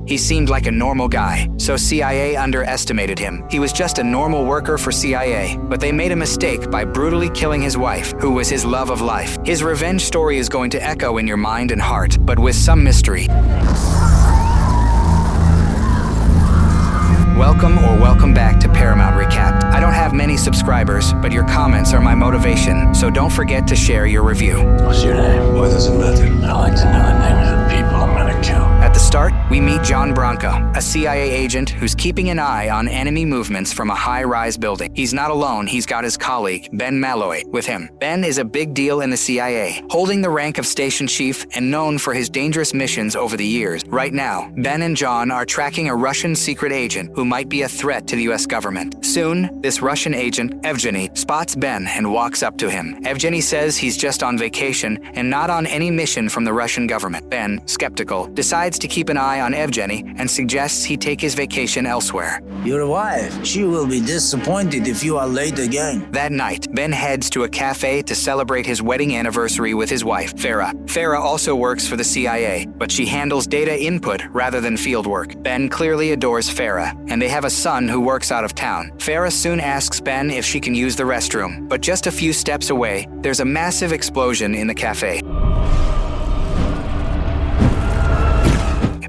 He seemed like a normal guy, so CIA underestimated him. He was just a normal worker for CIA, but they made a mistake by brutally killing his wife, who was his love of life. His revenge story is going to echo in your mind and heart, but with some mystery. Welcome back to Paramount Recapped. I don't have many subscribers, but your comments are my motivation, so don't forget to share your review. What's your name? Why does it matter? I like to know the names of the people I'm gonna kill. At the start, we meet John Branco, a CIA agent who's keeping an eye on enemy movements from a high-rise building. He's not alone, he's got his colleague, Ben Malloy, with him. Ben is a big deal in the CIA, holding the rank of station chief and known for his dangerous missions over the years. Right now, Ben and John are tracking a Russian secret agent who might be a threat to the US government. Soon, this Russian agent, Evgeny, spots Ben and walks up to him. Evgeny says he's just on vacation and not on any mission from the Russian government. Ben, skeptical, decides to keep an eye on Evgeny and suggests he take his vacation elsewhere. Your wife, she will be disappointed if you are late again. That night, Ben heads to a cafe to celebrate his wedding anniversary with his wife, Farah. Farah also works for the CIA, but she handles data input rather than field work. Ben clearly adores Farah, and they have a son who works out of town. Farah soon asks Ben if she can use the restroom, but just a few steps away, there's a massive explosion in the cafe.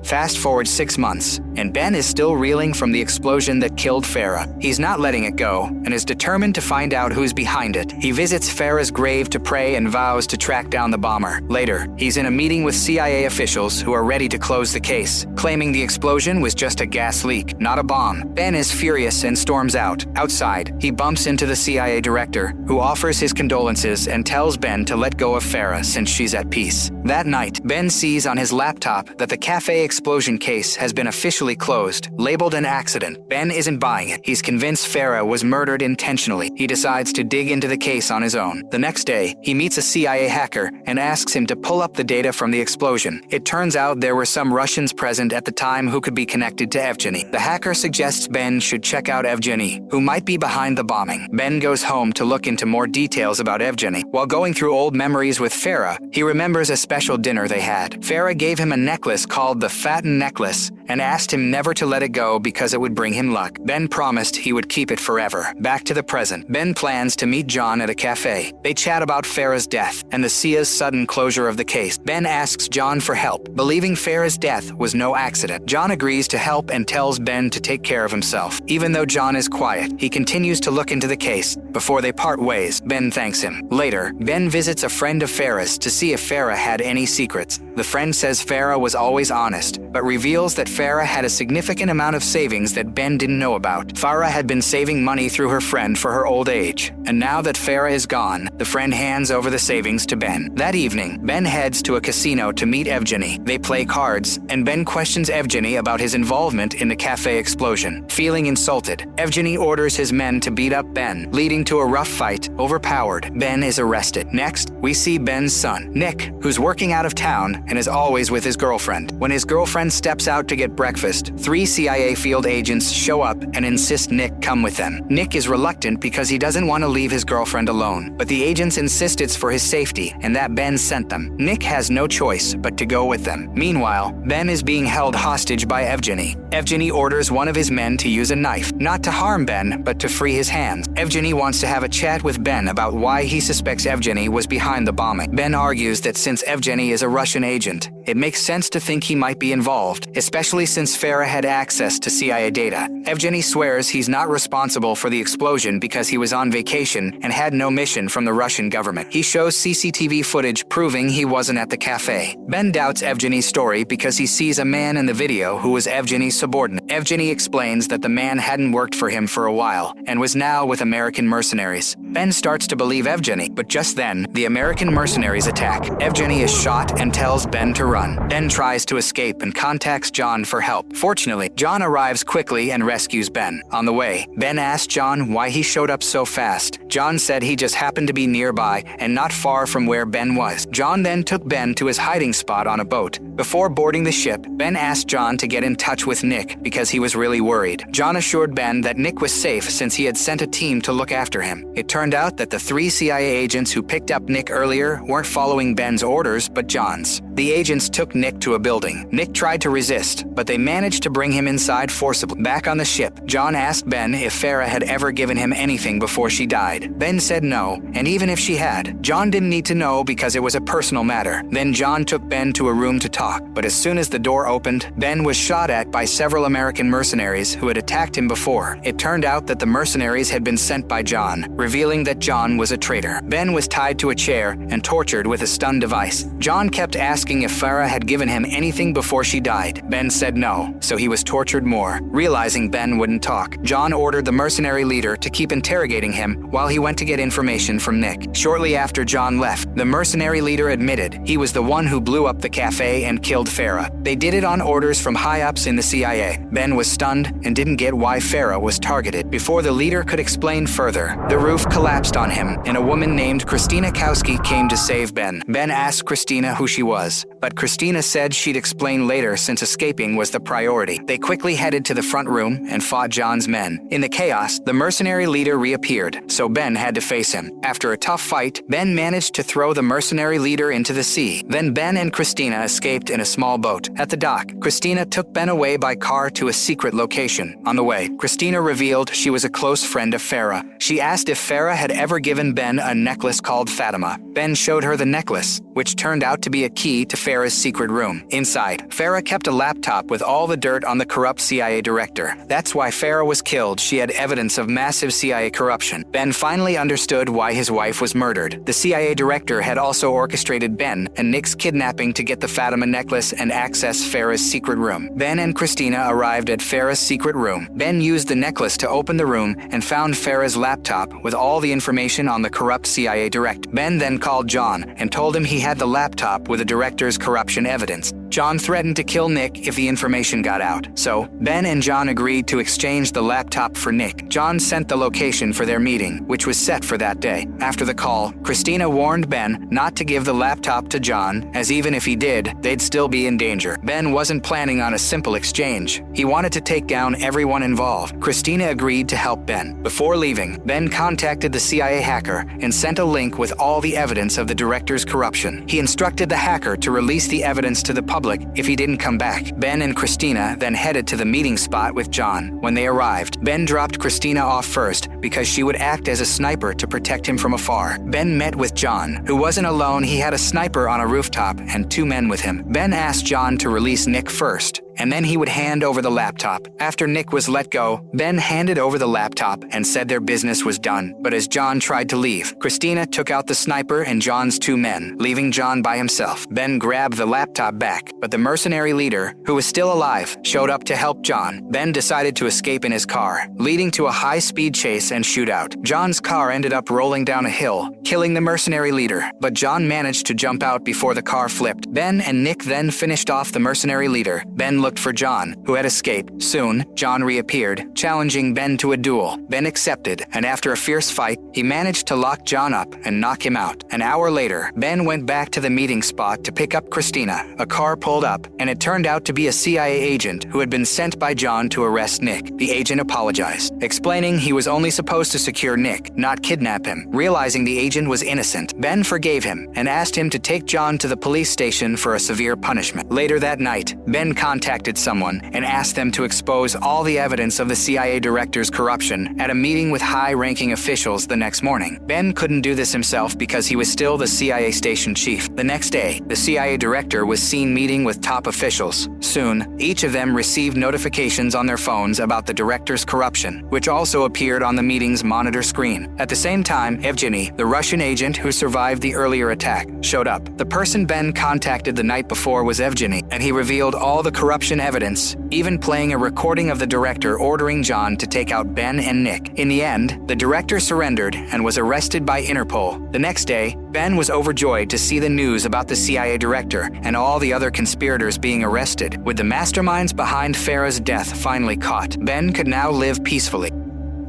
Fast forward 6 months, and Ben is still reeling from the explosion that killed Farah. He's not letting it go, and is determined to find out who's behind it. He visits Farah's grave to pray and vows to track down the bomber. Later, he's in a meeting with CIA officials who are ready to close the case, claiming the explosion was just a gas leak, not a bomb. Ben is furious and storms out. Outside, he bumps into the CIA director, who offers his condolences and tells Ben to let go of Farah since she's at peace. That night, Ben sees on his laptop that the cafe explosion case has been officially closed, labeled an accident. Ben isn't buying it. He's convinced Farah was murdered intentionally. He decides to dig into the case on his own. The next day, he meets a CIA hacker and asks him to pull up the data from the explosion. It turns out there were some Russians present at the time who could be connected to Evgeny. The hacker suggests Ben should check out Evgeny, who might be behind the bombing. Ben goes home to look into more details about Evgeny. While going through old memories with Farah, he remembers a special dinner they had. Farah gave him a necklace called the Fatten Necklace and asked him never to let it go because it would bring him luck. Ben promised he would keep it forever. Back to the present. Ben plans to meet John at a cafe. They chat about Farah's death and the CIA's sudden closure of the case. Ben asks John for help, believing Farah's death was no accident. John agrees to help and tells Ben to take care of himself. Even though John is quiet, he continues to look into the case. Before they part ways, Ben thanks him. Later, Ben visits a friend of Farah's to see if Farah had any secrets. The friend says Farah was always honest, but reveals that Farah had a significant amount of savings that Ben didn't know about. Farah had been saving money through her friend for her old age, and now that Farah is gone, the friend hands over the savings to Ben. That evening, Ben heads to a casino to meet Evgeny. They play cards, and Ben questions Evgeny about his involvement in the cafe explosion. Feeling insulted, Evgeny orders his men to beat up Ben, leading to a rough fight. Overpowered, Ben is arrested. Next, we see Ben's son, Nick, who's working out of town and is always with his girlfriend. When his girlfriend steps out to get breakfast, 3 CIA field agents show up and insist Nick come with them. Nick is reluctant because he doesn't want to leave his girlfriend alone, but the agents insist it's for his safety and that Ben sent them. Nick has no choice but to go with them. Meanwhile, Ben is being held hostage by Evgeny. Evgeny orders one of his men to use a knife, not to harm Ben, but to free his hands. Evgeny wants to have a chat with Ben about why he suspects Evgeny was behind the bombing. Ben argues that since Evgeny is a Russian agent, it makes sense to think he might be involved, especially since Farah had access to CIA data. Evgeny swears he's not responsible for the explosion because he was on vacation and had no mission from the Russian government. He shows CCTV footage proving he wasn't at the cafe. Ben doubts Evgeny's story because he sees a man in the video who was Evgeny's subordinate. Evgeny explains that the man hadn't worked for him for a while and was now with American mercenaries. Ben starts to believe Evgeny, but just then, the American mercenaries attack. Evgeny is shot and tells Ben to run. Ben tries to escape and contacts John for help. Fortunately, John arrives quickly and rescues Ben. On the way, Ben asks John why he showed up so fast. John said he just happened to be nearby and not far from where Ben was. John then took Ben to his hiding spot on a boat. Before boarding the ship, Ben asked John to get in touch with Nick because he was really worried. John assured Ben that Nick was safe since he had sent a team to look after him. It turned out that the 3 CIA agents who picked up Nick earlier weren't following Ben's orders but John's. The agents took Nick to a building. Nick tried to resist, but they managed to bring him inside forcibly. Back on the ship, John asked Ben if Farah had ever given him anything before she died. Ben said no, and even if she had, John didn't need to know because it was a personal matter. Then John took Ben to a room to talk, but as soon as the door opened, Ben was shot at by several American mercenaries who had attacked him before. It turned out that the mercenaries had been sent by John, revealing that John was a traitor. Ben was tied to a chair and tortured with a stun device. John kept asking if Farah had given him anything before she died. Ben said no, so he was tortured more. Realizing Ben wouldn't talk, John ordered the mercenary leader to keep interrogating him while he went to get information from Nick. Shortly after John left, the mercenary leader admitted he was the one who blew up the cafe and killed Farah. They did it on orders from high-ups in the CIA. Ben was stunned and didn't get why Farah was targeted. Before the leader could explain further, the roof collapsed on him, and a woman named Christina Kowski came to save Ben. Ben asked Christina who she was, but Christina said she'd explain later since escaping was the priority. They quickly headed to the front room and fought John's men. In the chaos, the mercenary leader reappeared, so Ben had to face him. After a tough fight, Ben managed to throw the mercenary leader into the sea. Then Ben and Christina escaped in a small boat. At the dock, Christina took Ben away by car to a secret location. On the way, Christina revealed she was a close friend of Farah. She asked if Farah had ever given Ben a necklace called Fatima. Ben showed her the necklace, which turned out to be a key to Farah's secret room. Inside, Farah kept a laptop with all the dirt on the corrupt CIA director. That's why Farah was killed. She had evidence of massive CIA corruption. Ben finally understood why his wife was murdered. The CIA director had also orchestrated Ben and Nick's kidnapping to get the Fatima necklace and access Farah's secret room. Ben and Christina arrived at Farah's secret room. Ben used the necklace to open the room and found Farah's laptop with all the information on the corrupt CIA director. Ben then called John and told him he had the laptop with the director's corruption evidence. John threatened to kill Nick if the information got out, so Ben and John agreed to exchange the laptop for Nick. John sent the location for their meeting, which was set for that day. After the call, Christina warned Ben not to give the laptop to John, as even if he did, they'd still be in danger. Ben wasn't planning on a simple exchange. He wanted to take down everyone involved. Christina agreed to help Ben. Before leaving, Ben contacted the CIA hacker and sent a link with all the evidence of the director's corruption. He instructed the hacker to release the evidence to the public if he didn't come back. Ben and Christina then headed to the meeting spot with John. When they arrived, Ben dropped Christina off first because she would act as a sniper to protect him from afar. Ben met with John, who wasn't alone. He had a sniper on a rooftop and 2 men with him. Ben asked John to release Nick first, and then he would hand over the laptop. After Nick was let go, Ben handed over the laptop and said their business was done. But as John tried to leave, Christina took out the sniper and John's 2 men, leaving John by himself. Ben grabbed the laptop back, but the mercenary leader, who was still alive, showed up to help John. Ben decided to escape in his car, leading to a high-speed chase and shootout. John's car ended up rolling down a hill, killing the mercenary leader, but John managed to jump out before the car flipped. Ben and Nick then finished off the mercenary leader. Ben looked for John, who had escaped. Soon, John reappeared, challenging Ben to a duel. Ben accepted, and after a fierce fight, he managed to lock John up and knock him out. An hour later, Ben went back to the meeting spot to pick up Christina. A car pulled up, and it turned out to be a CIA agent who had been sent by John to arrest Nick. The agent apologized, explaining he was only supposed to secure Nick, not kidnap him. Realizing the agent was innocent, Ben forgave him and asked him to take John to the police station for a severe punishment. Later that night, Ben contacted someone and asked them to expose all the evidence of the CIA director's corruption at a meeting with high-ranking officials the next morning. Ben couldn't do this himself because he was still the CIA station chief. The next day, the CIA director was seen meeting with top officials. Soon, each of them received notifications on their phones about the director's corruption, which also appeared on the meeting's monitor screen. At the same time, Evgeny, the Russian agent who survived the earlier attack, showed up. The person Ben contacted the night before was Evgeny, and he revealed all the corruption evidence, even playing a recording of the director ordering John to take out Ben and Nick. In the end, the director surrendered and was arrested by Interpol. The next day, Ben was overjoyed to see the news about the CIA director and all the other conspirators being arrested. With the masterminds behind Farah's death finally caught, Ben could now live peacefully.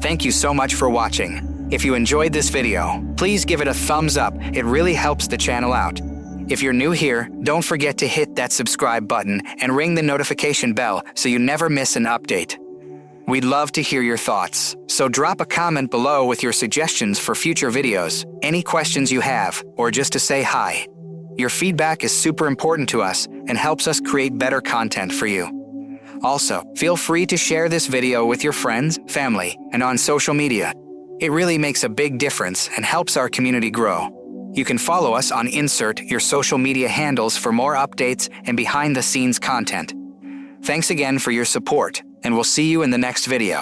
Thank you so much for watching. If you enjoyed this video, please give it a thumbs up. It really helps the channel out. If you're new here, don't forget to hit that subscribe button and ring the notification bell so you never miss an update. We'd love to hear your thoughts, so drop a comment below with your suggestions for future videos, any questions you have, or just to say hi. Your feedback is super important to us and helps us create better content for you. Also, feel free to share this video with your friends, family, and on social media. It really makes a big difference and helps our community grow. You can follow us on Insert your social media handles for more updates and behind-the-scenes content. Thanks again for your support, and we'll see you in the next video.